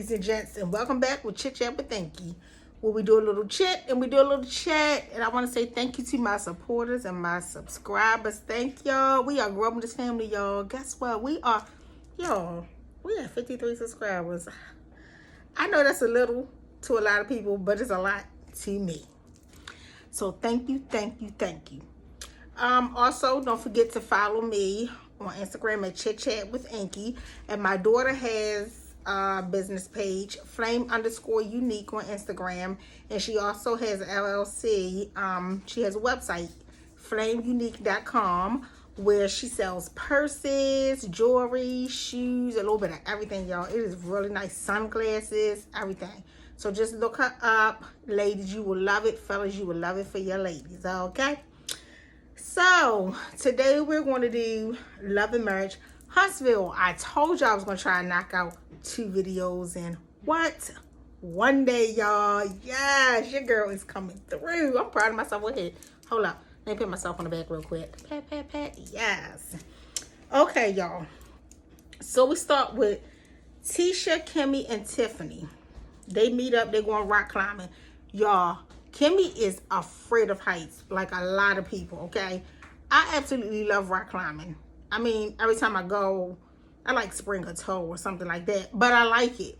ladies and gents, and welcome back with Chitchatwithinky, where we do a little chit and we do a little chat. And I want to say thank you to my supporters and my subscribers. Thank y'all. We are growing this family, y'all. Guess what? We have 53 subscribers. I know that's a little to a lot of people, but it's a lot to me. So thank you, thank you, thank you. Also, don't forget to follow me on Instagram at Chitchatwithinky, and my daughter has a business page, flame_unique on Instagram, and she also has an LLC. She has a website, flameunique.com, where she sells purses, jewelry, shoes, a little bit of everything, y'all. It is really nice. Sunglasses, everything. So just look her up. Ladies, you will love it. Fellas, you will love it for your ladies, okay? So today we're going to do Love and Marriage Huntsville. I told y'all I was going to try and knock out 2 videos in one day, y'all. Yes, your girl is coming through. I'm proud of myself. Go ahead. Hold up. Let me put myself on the back real quick. Pat, pat, pat. Yes. Okay, y'all. So we start with Tisha, Kimmy, and Tiffany. They meet up. They're going rock climbing. Y'all, Kimmy is afraid of heights, like a lot of people, okay? I absolutely love rock climbing. I mean, every time I go, I like spring a toe or something like that, but I like it.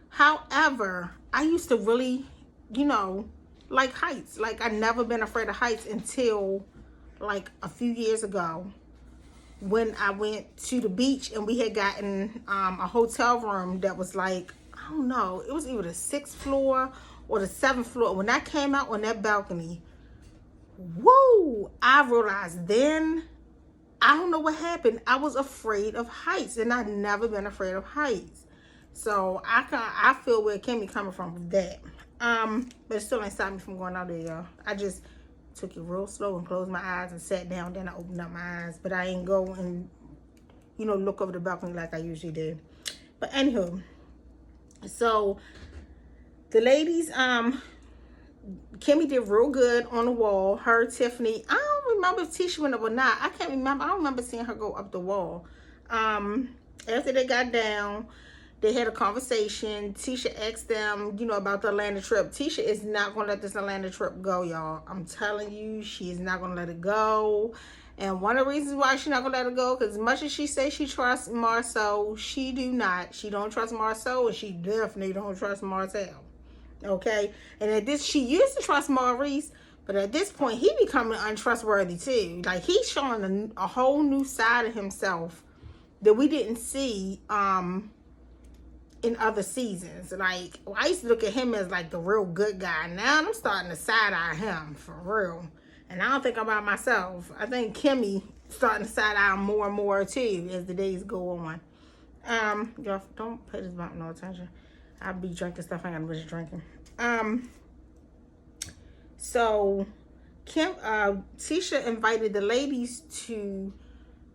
However, I used to really, like heights. Like, I'd never been afraid of heights until, like, a few years ago when I went to the beach and we had gotten a hotel room that was like, I don't know, it was either the 6th floor or the 7th floor. When I came out on that balcony, woo, I realized then, I don't know what happened. I was afraid of heights, and I've never been afraid of heights. So I feel where Kimmy coming from with that. But it still ain't stopped me from going out there, y'all. I just took it real slow and closed my eyes and sat down. Then I opened up my eyes, but I ain't go and look over the balcony like I usually did. But anywho, so the ladies, Kimmy did real good on the wall. Her, Tiffany, I don't remember if Tisha went up or not. I can't remember. I don't remember seeing her go up the wall. After they got down, they had a conversation. Tisha asked them, about the Atlanta trip. Tisha is not going to let this Atlanta trip go, y'all. I'm telling you, she is not going to let it go. And one of the reasons why she's not going to let it go, because as much as she says she trusts Marceau, she do not. She don't trust Marceau, and she definitely don't trust Marcel. Okay? And at this, she used to trust Maurice, but at this point, he becoming untrustworthy too. Like, he's showing a whole new side of himself that we didn't see in other seasons. Like, I used to look at him as like the real good guy. Now I'm starting to side-eye him for real. And I don't think about myself. I think Kimmy starting to side-eye more and more too as the days go on. Y'all don't pay this about no attention. I'll be drinking stuff I ain't gonna be drinking. So Tisha invited the ladies to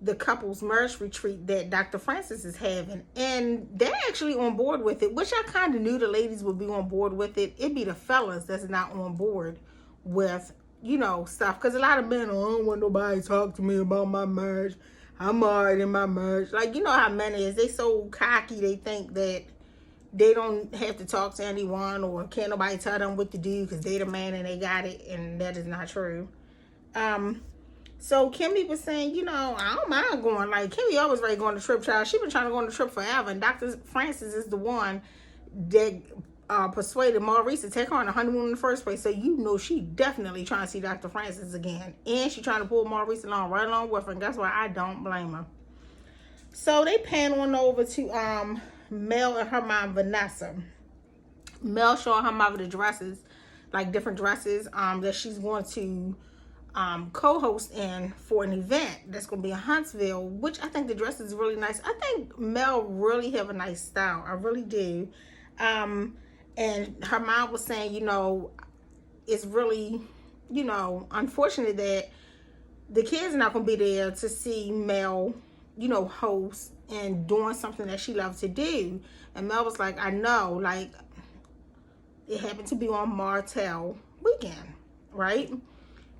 the couples marriage retreat that Dr. Francis is having, and they're actually on board with it, which I kind of knew the ladies would be on board with it. It'd be the fellas that's not on board with stuff, because a lot of men, I don't want nobody to talk to me about my marriage. I'm alright in my marriage. Like, how men is. They so cocky, they think that they don't have to talk to anyone, or can't nobody tell them what to do because they the man and they got it, and that is not true. So Kimmy was saying, I don't mind going. Like, Kimmy always ready to go on the trip, child. She been trying to go on the trip forever, and Dr. Francis is the one that persuaded Maurice to take her on a honeymoon in the first place. So she definitely trying to see Dr. Francis again, and she trying to pull Maurice right along with her. And that's why I don't blame her. So they pan on over to Mel and her mom Vanessa. Mel showing her mother the dresses, like different dresses that she's going to co-host in for an event that's going to be in Huntsville, which I think the dress is really nice. I think Mel really have a nice style. I really do. And her mom was saying, it's really, unfortunate that the kids are not going to be there to see Mel, host and doing something that she loves to do. And Mel was like, I know, like, it happened to be on Martell weekend, right?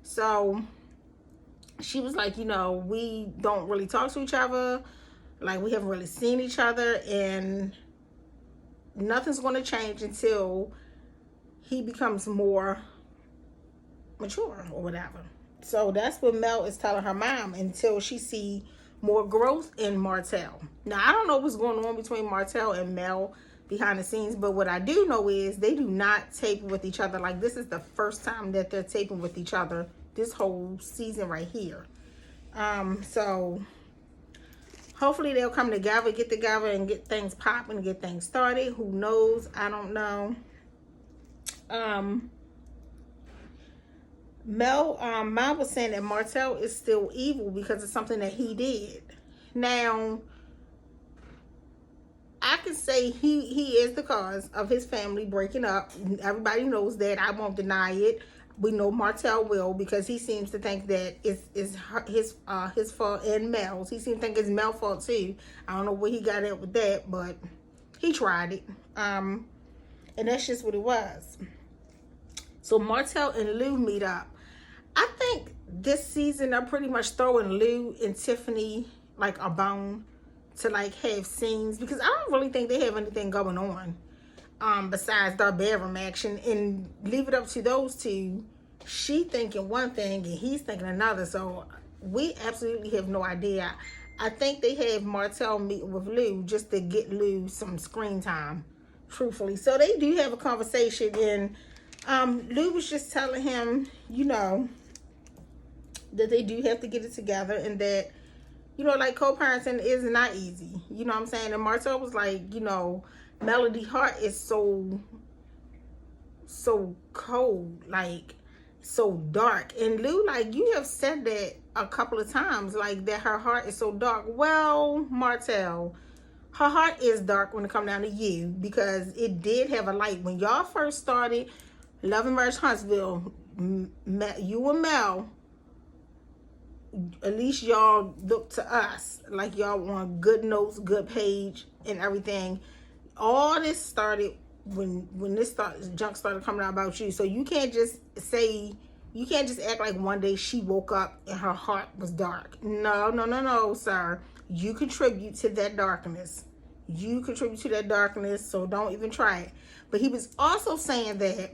So she was like, we don't really talk to each other. Like, we haven't really seen each other in nothing's going to change until he becomes more mature or whatever. So that's what Mel is telling her mom, until she see more growth in Martell. Now, I don't know what's going on between Martell and Mel behind the scenes, but what I do know is they do not tape with each other. Like, this is the first time that they're taping with each other this whole season right here. So hopefully they'll come together, get together, and get things popping, get things started. Who knows? I don't know. Mom was saying that Martell is still evil because of something that he did. Now, I can say he is the cause of his family breaking up. Everybody knows that. I won't deny it. We know Martell will, because he seems to think that it's his fault and Mel's. He seems to think it's Mel's fault too. I don't know where he got at with that, but he tried it. And that's just what it was. So Martell and Lou meet up. I think this season they're pretty much throwing Lou and Tiffany like a bone to like have scenes, because I don't really think they have anything going on besides their bedroom action, and leave it up to those two. She thinking one thing and he's thinking another, so we absolutely have no idea. I think they have Martell meeting with Lou just to get Lou some screen time, truthfully. So they do have a conversation, and Lou was just telling him, you know, that they do have to get it together, and that, you know, like, co-parenting is not easy. You know what I'm saying? And Martell was like, you know, Melody heart is so cold, like, so dark. And Lou, like, you have said that a couple of times, like, that her heart is so dark. Well, Martell, her heart is dark when it comes down to you, because it did have a light. When y'all first started Love and Marriage Huntsville, you and Mel, at least y'all look to us like y'all on good notes, good page, and everything. All this started when junk started coming out about you. So you can't just act like one day she woke up and her heart was dark. No, sir. You contribute to that darkness. So don't even try it. But he was also saying that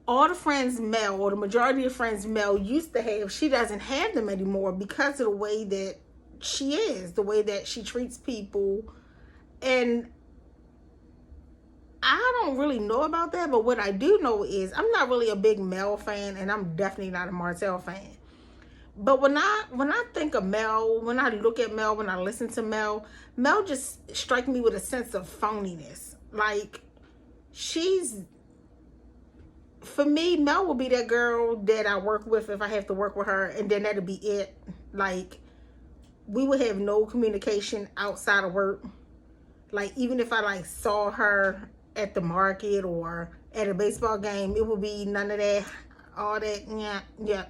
all the friends Mel, or the majority of friends Mel used to have, she doesn't have them anymore because of the way that she is, the way that she treats people. And I don't really know about that, but what I do know is I'm not really a big Mel fan, and I'm definitely not a Martell fan. But when I think of Mel, when I look at Mel, when I listen to Mel just strikes me with a sense of phoniness. Like, for me, Mel will be that girl that I work with if I have to work with her, and then that'll be it. Like, we would have no communication outside of work. Like, even if I like saw her at the market or at a baseball game, it would be none of that, all that,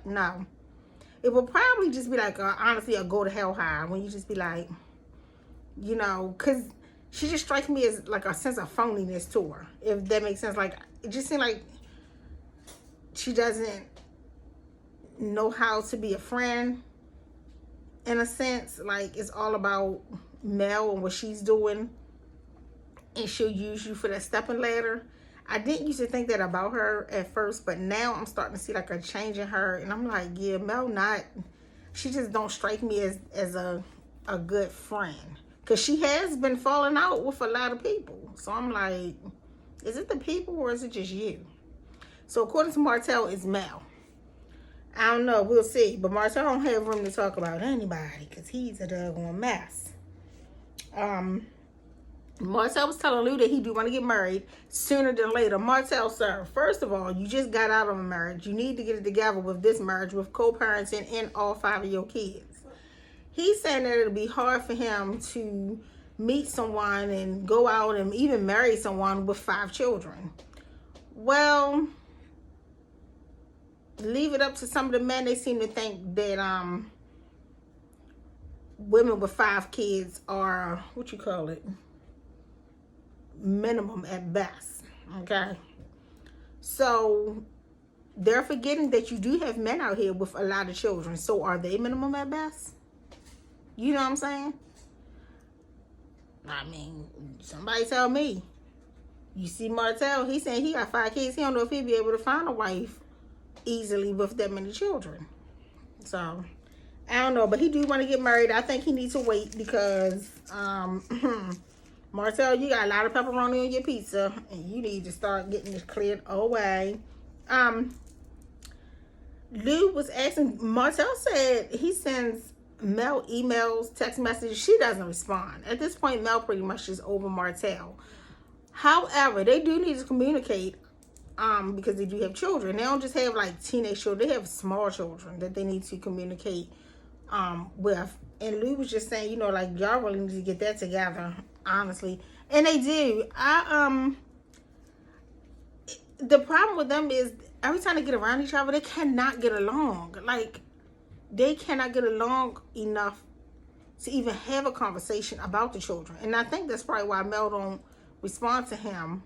no. It would probably just be like, honestly, a go to hell high, when you just be like, you know, because she just strikes me as like a sense of phoniness to her, if that makes sense. Like, it just seems like she doesn't know how to be a friend, in a sense. Like, it's all about Mel and what she's doing, and she'll use you for that stepping ladder. I didn't used to think that about her at first, but now I'm starting to see like a change in her, and I'm like, yeah, Mel she just don't strike me as a good friend, because she has been falling out with a lot of people. So I'm like, is it the people or is it just you? So according to Martell, it's Mel. I don't know, we'll see. But Martell don't have room to talk about anybody, because he's a doggone mess. Martell was telling Lou that he do want to get married sooner than later. Martell, sir, first of all, you just got out of a marriage. You need to get it together with this marriage, with co-parenting and all 5 of your kids. He's saying that it'll be hard for him to meet someone and go out and even marry someone with 5 children. Well, leave it up to some of the men. They seem to think that women with 5 kids are, what you call it, minimum at best. Okay, so they're forgetting that you do have men out here with a lot of children. So are they minimum at best? You know what I'm saying? I mean, somebody tell me. You see Martell, he's saying he got 5 kids. He don't know if he'll be able to find a wife easily with that many children. So, I don't know. But he do want to get married. I think he needs to wait because, Martell, you got a lot of pepperoni on your pizza. And you need to start getting this cleared away. Lou was asking, Martell said he sends Mel emails, text messages. She doesn't respond. At this point, Mel pretty much is over Martell. However, they do need to communicate because they do have children. They don't just have like teenage children. They have small children that they need to communicate with. And Lou was just saying, you know, like, y'all really need to get that together, honestly. And they do. The problem with them is every time they get around each other, they cannot get along. Like, they cannot get along enough to even have a conversation about the children. And I think that's probably why Mel don't respond to him.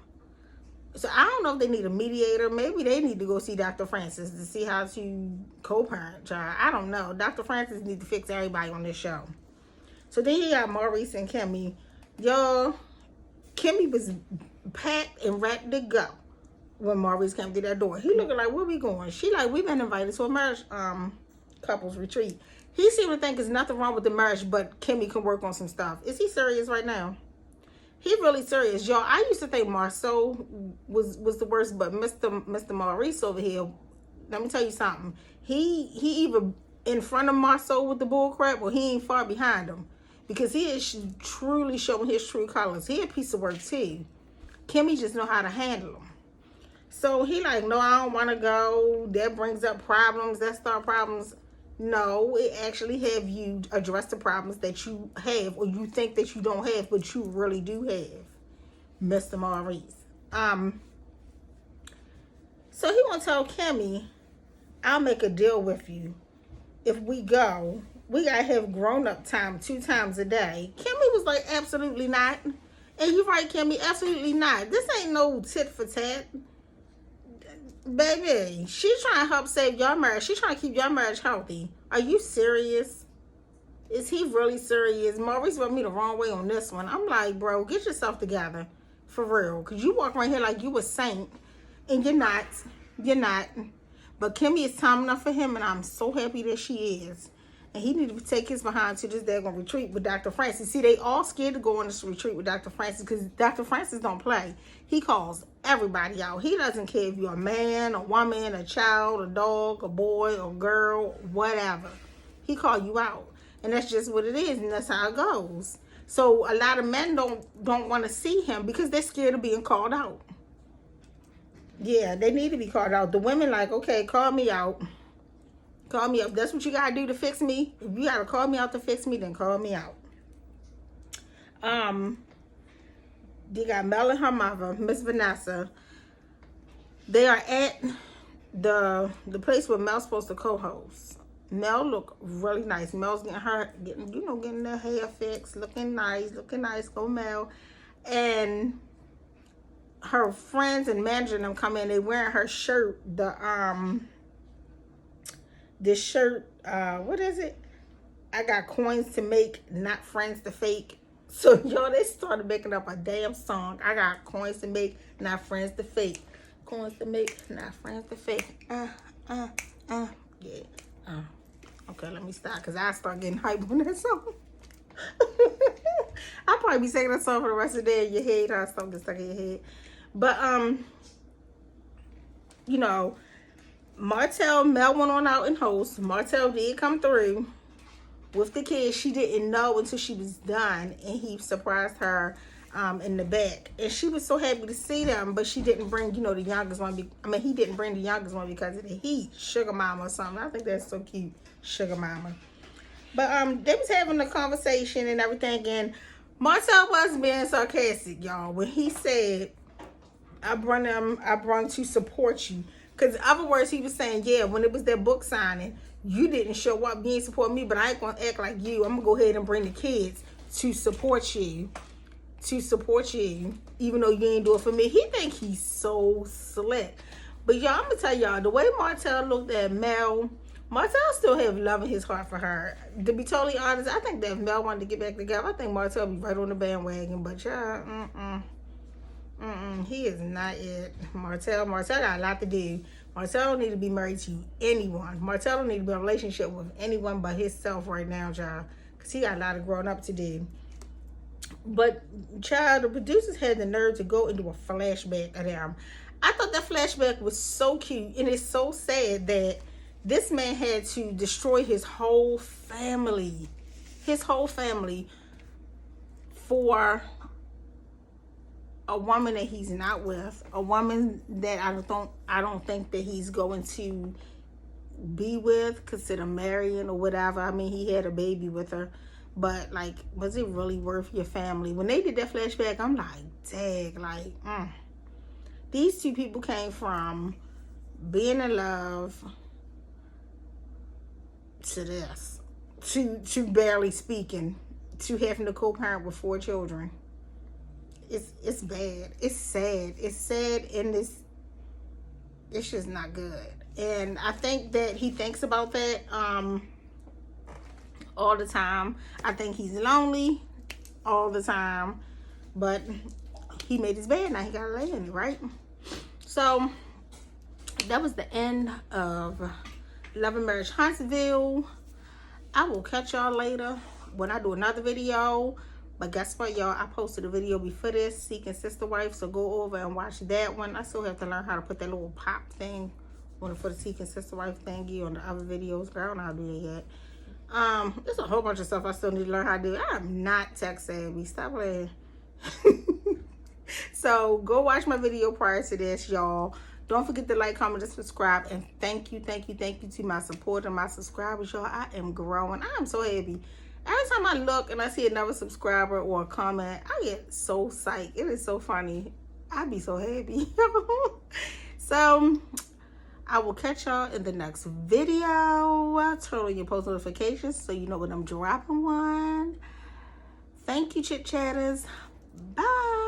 So I don't know if they need a mediator. Maybe they need to go see Dr. Francis to see how to co-parent, child. I don't know. Dr. Francis needs to fix everybody on this show. So then you got Maurice and Kimmy. Y'all, Kimmy was packed and ready to go when Maurice came through that door. He looking like, where we going? She like, we've been invited to a marriage couples retreat. He seemed to think there's nothing wrong with the marriage, but Kimmy can work on some stuff. Is he serious right now? He really serious, y'all. I used to think Marceau was the worst, but Mr. Maurice over here, let me tell you something. He either in front of Marceau with the bull crap, or he ain't far behind him, because he is truly showing his true colors. He a piece of work too. Kimmy just know how to handle him. So he like, no, I don't want to go. That brings up problems. That start problems. No, it actually have you address the problems that you have, or you think that you don't have, but you really do have, Mr. Maurice. So he want to tell Kimmy, I'll make a deal with you. If we go, we got to have grown-up time 2 times a day. Kimmy was like, absolutely not. And you're right, Kimmy, absolutely not. This ain't no tit for tat. Baby, she's trying to help save your marriage. She's trying to keep your marriage healthy. Are you serious? Is he really serious? Maurice rubbed me the wrong way on this one. I'm like, bro, get yourself together. For real. Because you walk around here like you a saint. And you're not. You're not. But Kimmy is time enough for him. And I'm so happy that she is. And he needed to take his behind to this daggone retreat with Dr. Francis. See, they all scared to go on this retreat with Dr. Francis because Dr. Francis don't play. He calls everybody out. He doesn't care if you're a man, a woman, a child, a dog, a boy, a girl, whatever. He call you out. And that's just what it is, and that's how it goes. So a lot of men don't want to see him because they're scared of being called out. Yeah, they need to be called out. The women like, okay, call me out. Call me up. That's what you got to do to fix me. If you got to call me out to fix me, then call me out. They got Mel and her mother, Miss Vanessa. They are at the place where Mel's supposed to co-host. Mel look really nice. Mel's getting their hair fixed, looking nice. Go Mel. And her friends and manager them come in. They wearing her shirt. This shirt, what is it? I got coins to make, not friends to fake. So, y'all, they started making up a damn song. I got coins to make, not friends to fake. Coins to make, not friends to fake. Yeah. Okay, let me stop, because I start getting hyped on that song. I'll probably be singing that song for the rest of the day in your head. I'll stop stuck in your head. But, you know, Mel went on out and host. Martell did come through with the kids. She didn't know until she was done, and he surprised her in the back. And she was so happy to see them, but she didn't bring, the youngest one. He didn't bring the youngest one because of the heat. Sugar Mama or something. I think that's so cute, Sugar Mama. But they was having a conversation and everything, and Martell was being sarcastic, y'all, when he said, I brung to support you. Because in other words, he was saying, yeah, when it was their book signing, you didn't show up, you ain't support me, but I ain't going to act like you. I'm going to go ahead and bring the kids to support you. Even though you ain't do it for me. He think he's so slick. But y'all, I'm going to tell y'all, the way Martell looked at Mel, Martell still have love in his heart for her. To be totally honest, I think that if Mel wanted to get back together, I think Martell be right on the bandwagon. But y'all, He is not it. Martell got a lot to do. Martell don't need to be married to anyone. Martell don't need to be in a relationship with anyone but himself right now, child. Because he got a lot of growing up to do. But, child, the producers had the nerve to go into a flashback of them. I thought that flashback was so cute. And it's so sad that this man had to destroy his whole family. His whole family for a woman that he's not with, a woman that I don't think that he's going to be with, consider marrying or whatever. I mean, he had a baby with her, but like, was it really worth your family? When they did that flashback, I'm like, dang, like, these two people came from being in love to this, to barely speaking, to having to co-parent with 4 children. It's bad. It's sad. It's sad, and it's just not good. And I think that he thinks about that all the time. I think he's lonely all the time, but he made his bed. Now he gotta lay in it, right? So that was the end of Love and Marriage Huntsville. I will catch y'all later when I do another video. But guess what, y'all? I posted a video before this, Seeking Sister Wife, so go over and watch that one. I still have to learn how to put that little pop thing for the Seeking Sister Wife thingy on the other videos, but I don't know how to do that yet. There's a whole bunch of stuff I still need to learn how to do. I am not tech savvy. Stop playing. So go watch my video prior to this, y'all. Don't forget to like, comment, and subscribe. And thank you to my support and my subscribers, y'all. I am growing. I am so happy. Every time I look and I see another subscriber or a comment, I get so psyched. It is so funny. I be so happy. So, I will catch y'all in the next video. Turn on your post notifications so you know when I'm dropping one. Thank you, Chit Chatters. Bye.